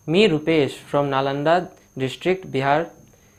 Me, Rupesh, from Nalanda district, Bihar,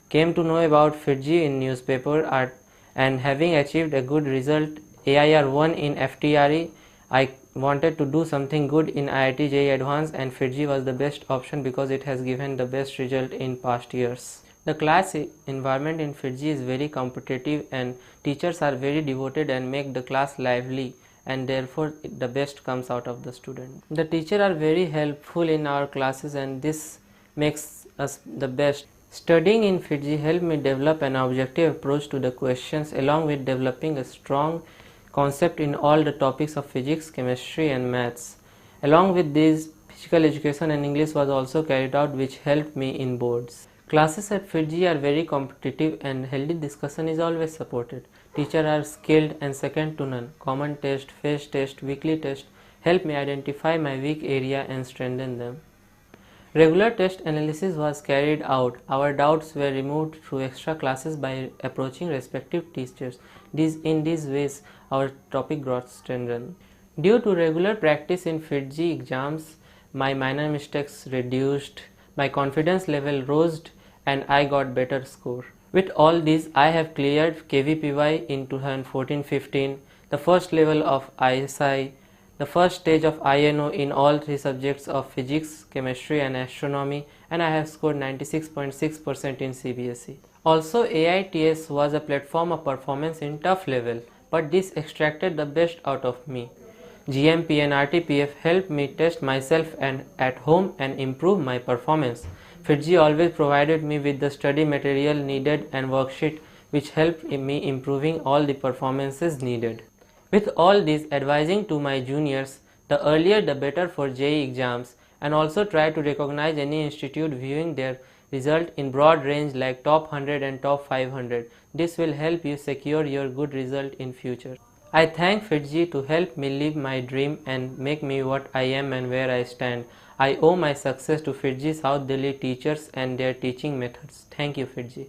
came to know about Fiitjee in newspaper and having achieved a good result AIR 1 in FTRE, I wanted to do something good in IIT JEE Advanced, and Fiitjee was the best option because it has given the best result in past years. The class environment in Fiitjee is very competitive and teachers are very devoted and make the class lively, and therefore the best comes out of the student. The teachers are very helpful in our classes and this makes us the best. Studying in Fiitjee helped me develop an objective approach to the questions along with developing a strong concept in all the topics of physics, chemistry and maths. Along with these, physical education and English was also carried out, which helped me in boards. Classes at Fiitjee are very competitive and healthy discussion is always supported. Teachers are skilled and second to none. Common test, phase test, weekly test help me identify my weak area and strengthen them. Regular test analysis was carried out. Our doubts were removed through extra classes by approaching respective teachers. In these ways, our topic got strengthened. Due to regular practice in Fiitjee exams, my minor mistakes reduced, my confidence level rose, and I got better score. With all these, I have cleared KVPY in 2014-15, the first level of ISI, the first stage of INO in all three subjects of physics, chemistry and astronomy, and I have scored 96.6% in CBSE. Also, AITS was a platform of performance in tough level, but this extracted the best out of me. GMP and RTPF helped me test myself and at home and improve my performance. Fiitjee always provided me with the study material needed and worksheet which helped me improving all the performances needed. With all this, advising to my juniors, the earlier the better for JEE exams, and also try to recognize any institute viewing their result in broad range like top 100 and top 500. This will help you secure your good result in future. I thank Fiitjee to help me live my dream and make me what I am and where I stand. I owe my success to Fiitjee South Delhi teachers and their teaching methods. Thank you, Fiitjee.